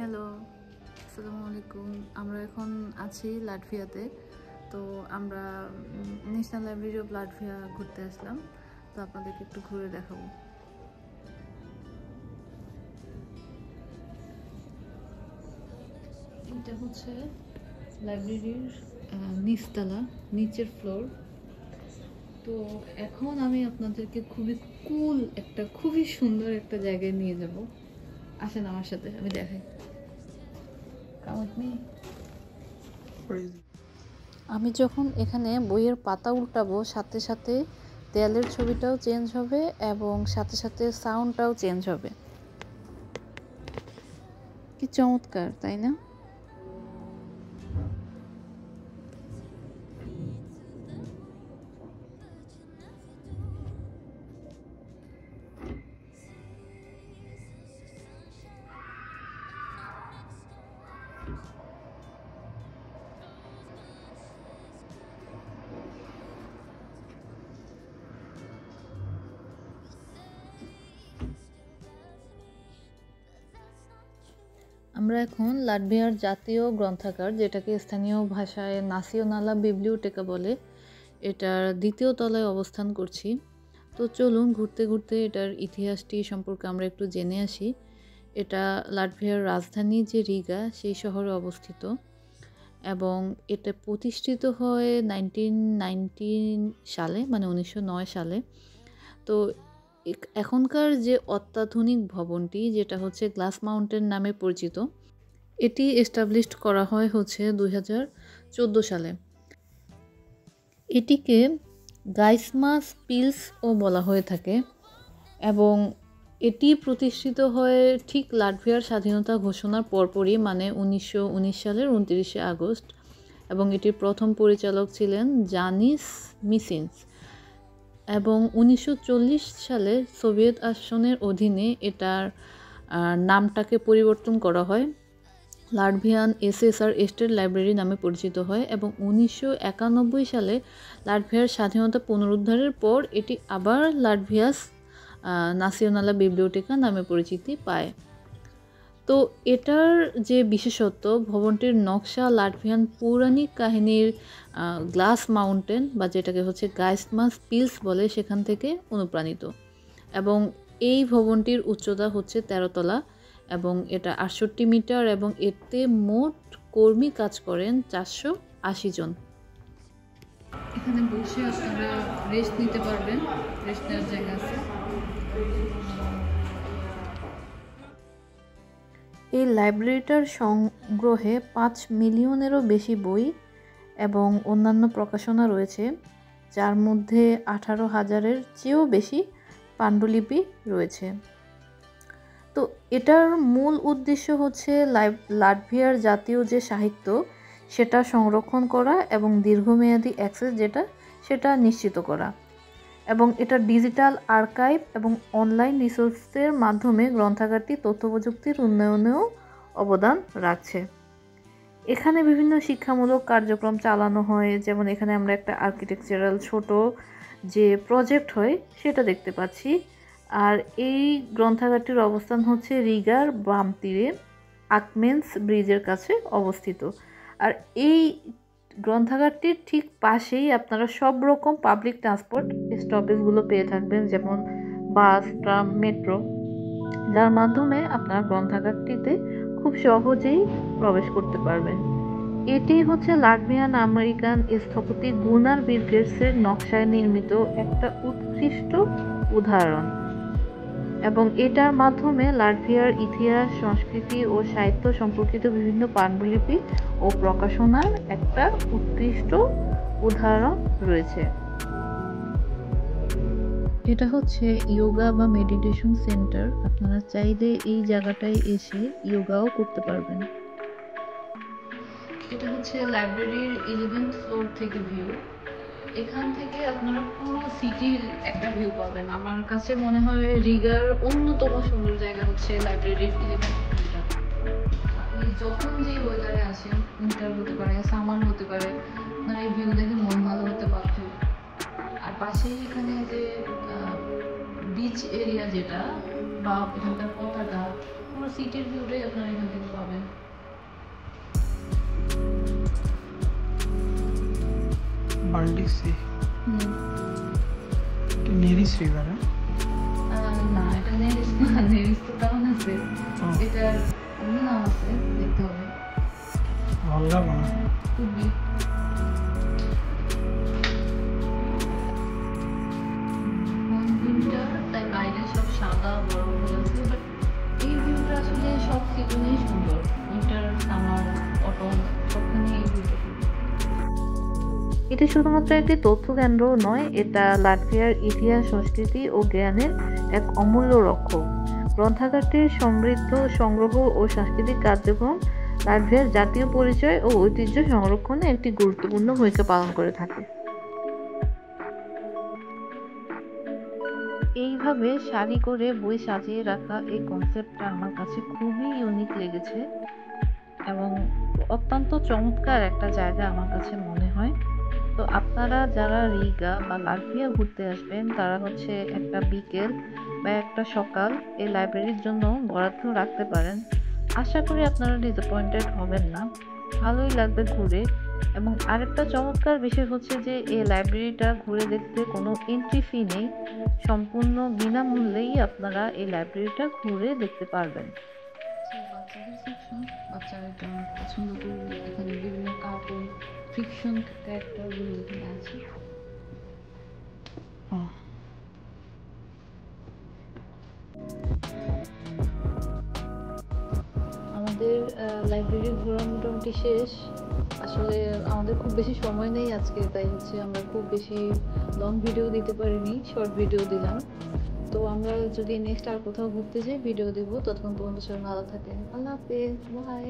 Hello, আসসালামু আলাইকুম। আমরা এখন আছি লাটভিয়াতে। তো আমরা ন্যাশনাল লাইব্রেরি অফ লাটভিয়া ঘুরতে আসলাম। তো আপনাদেরকে একটু ঘুরে দেখাবো। এটা হচ্ছে লাইব্রেরির নিচতলা, নিচের ফ্লোর। তো এখন আমি আপনাদেরকে খুবই সুন্দর একটা জায়গায় নিয়ে যাব। আসেন আমার সাথে, আমি দেখাই। আমি যখন এখানে বইয়ের পাতা উল্টাবো, সাথে সাথে দেয়ালের ছবিটাও চেঞ্জ হবে এবং সাথে সাথে সাউন্ডটাও চেঞ্জ হবে। কি চমৎকার, তাই না? আমরা এখন লাটভিয়ার জাতীয় গ্রন্থাগার, যেটাকে স্থানীয় ভাষায় নাসিওনালা বিবলিওটেকা বলে, এটার দ্বিতীয় তলায় অবস্থান করছি। তো চলুন ঘুরতে ঘুরতে এটার ইতিহাসটি সম্পর্কে আমরা একটু জেনে আসি। এটা লাটভিয়ার রাজধানী যে রিগা, সেই শহরে অবস্থিত এবং এটা প্রতিষ্ঠিত হয় 1919 সালে, মানে 1909 সালে। তো এখনকার যে অত্যাধুনিক ভবনটি, যেটা হচ্ছে গ্লাস মাউন্টেন নামে পরিচিত, এটি এস্টাবলিশড করা হয় হচ্ছে 2014 সালে। এটিকে গাইসমাস পিলসও বলা হয়ে থাকে এবং এটি প্রতিষ্ঠিত হয় ঠিক লাটভিয়ার স্বাধীনতা ঘোষণার পরপরই, মানে 1919 সালের 29শে আগস্ট। এবং এটির প্রথম পরিচালক ছিলেন জানিস মিসিন্স। এবং 1940 সালে সোভিয়েত শাসনের অধীনে এটার নামটাকে পরিবর্তন করা হয়, লাটভিয়ান এসএসআর স্টেট লাইব্রেরি নামে পরিচিত হয়। এবং 1991 সালে লাটভিয়ার স্বাধীনতা পুনরুদ্ধারের পর এটি আবার লাটভিয়াস নাসিওনালা বিবলিওটেকা নামে পরিচিতি পায়। তো এটার যে বিশেষত্ব, ভবনটির নকশা লাটভিয়ান পৌরাণিক কাহিনীর গ্লাস মাউন্টেন, বা যেটাকে হচ্ছে গাইসমাস পিলস বলে, সেখান থেকে অনুপ্রাণিত। এবং এই ভবনটির উচ্চতা হচ্ছে 13 তলা এবং এটা 68 মিটার এবং এতে মোট কর্মী কাজ করেন 480 জন। এখানে বসে আপনারা রেস্ট নিতে পারবেন, রেস্ট নেওয়ার জায়গা আছে। এই লাইব্রেরিটার সংগ্রহে 5 মিলিয়নেরও বেশি বই এবং অন্যান্য প্রকাশনা রয়েছে, যার মধ্যে 18,000-এর চেয়েও বেশি পাণ্ডুলিপি রয়েছে। তো এটার মূল উদ্দেশ্য হচ্ছে লাটভিয়ার জাতীয় যে সাহিত্য, সেটা সংরক্ষণ করা এবং দীর্ঘমেয়াদী অ্যাক্সেস সেটা নিশ্চিত করা। এবং এটা ডিজিটাল আর্কাইভ এবং অনলাইন রিসোর্সের মাধ্যমে গ্রন্থাগারটি তথ্য প্রযুক্তির উন্নয়নেও অবদান রাখছে। এখানে বিভিন্ন শিক্ষামূলক কার্যক্রম চালানো হয়, যেমন এখানে আমরা একটা আর্কিটেকচারাল ছোট যে প্রজেক্ট হয় সেটা দেখতে পাচ্ছি। আর এই গ্রন্থাগারটির অবস্থান হচ্ছে রিগার বাম তীরে আকমেন্স ব্রিজের কাছে অবস্থিত। আর এই গ্রন্থাগারটির ঠিক পাশেই আপনারা সব রকম পাবলিক ট্রান্সপোর্ট স্টপেজগুলো পেয়ে থাকবেন, যেমন বাস, ট্রাম, মেট্রো, যার মাধ্যমে আপনারা গ্রন্থাগারটিতে খুব সহজেই প্রবেশ করতে পারবেন। এটি হচ্ছে লাটভিয়ান আমেরিকান স্থপতি গুনার বিরগেটসের নকশায় নির্মিত একটা উৎকৃষ্ট উদাহরণ এবং এটার মাধ্যমে লাটভিয়ার ইতিহাস, সংস্কৃতি ও সাহিত্য সম্পর্কিত বিভিন্ন পাণ্ডুলিপি ও প্রকাশনার একটা উৎকৃষ্ট উদাহরণ রয়েছে। এটা হচ্ছে ইয়োগা বা মেডিটেশন সেন্টার। আপনারা চাইলে এই জায়গাটায় এসে ইয়োগাও করতে পারবেন। এটা হচ্ছে লাইব্রেরির 11th ফ্লোর থেকে ভিউ। এখান থেকে আপনারা পুরো সিটির একটা ভিউ পাবেন। আমার কাছে মনে হয় রিগার অন্যতম সুন্দর জায়গা হচ্ছে লাইব্রেরির 11th ফ্লোরটা। আপনি যখন যেই ওয়েদারে আসেন, উইন্টার হতে পারে, সামার হতে পারে, আপনার এই ভিউ দেখে মন ভালো হতে বাধ্য। আর পাশেই এখানে যে বিচ এরিয়া যেটা বা এখানকার পতাকা, পুরো সিটির ভিউটাই আপনারা এখান থেকে পাবেন। বাল্টিক সি নেরিস রিভার না, এটা নেরিস না, নেরিস তো টাউন আছে, এটার অন্য নাম আছে, দেখতে হবে। ভলগা বানা খুবই ভিউটা, তাই বাইরে সব সাদা বড় ফুল আছে, বাট এই ভিউটা আসলে সব সিজনেই সুন্দর, উইন্টার, সামার, অটম, সবখানে এই ভিউটা সুন্দর। এটি শুধুমাত্র একটি তথ্য কেন্দ্র নয়, এটা লাটভিয়ার ইতিহাস, সংস্কৃতি ও জ্ঞানের এক অমূল্য রক্ষক। গ্রন্থাগারটির সমৃদ্ধ সংগ্রহ ও সাংস্কৃতিক কার্যক্রম লাটভিয়ার জাতীয় পরিচয় ও ঐতিহ্য সংরক্ষণে একটি গুরুত্বপূর্ণ ভূমিকা পালন করে থাকে। এইভাবে সারি করে বই সাজিয়ে রাখা এই কনসেপ্টটা আমার কাছে খুবই ইউনিক লেগেছে এবং অত্যন্ত চমৎকার একটা জায়গা আমার কাছে মনে হয়। তো আপনারা যারা রিগা বা লাটভিয়া ঘুরতে আসবেন, তারা হচ্ছে একটা বিকেল বা একটা সকাল এই লাইব্রেরির জন্য বরাদ্দ রাখতে পারেন। আশা করি আপনারা ডিসঅ্যাপয়েন্টেড হবেন না, ভালোই লাগবে ঘুরে। এবং আরেকটা চমৎকার বিষয় হচ্ছে যে এই লাইব্রেরিটা ঘুরে দেখতে কোনো এন্ট্রি ফি নেই, সম্পূর্ণ বিনামূল্যেই আপনারা এই লাইব্রেরিটা ঘুরে দেখতে পারবেন। বাচ্চাদের সেকশন, বাচ্চারা এটা পছন্দ করবে, এখানে বিভিন্ন কার্টুন, ফিকশন ক্যারেক্টারগুলো এখানে আছে। আমাদের লাইব্রেরি ঘোরা মোটামুটি শেষ। আসলে আমাদের খুব বেশি সময় নেই আজকে, তাই হচ্ছে আমরা খুব বেশি লং ভিডিও দিতে পারিনি, শর্ট ভিডিও দিলাম। তো আমরা যদি নেক্সট আর কোথাও ঘুরতে যাই ভিডিও দিব, ততক্ষণ পর্যন্ত সবাই ভালো থাকেন। আল্লাহ হাফেজ, বাই।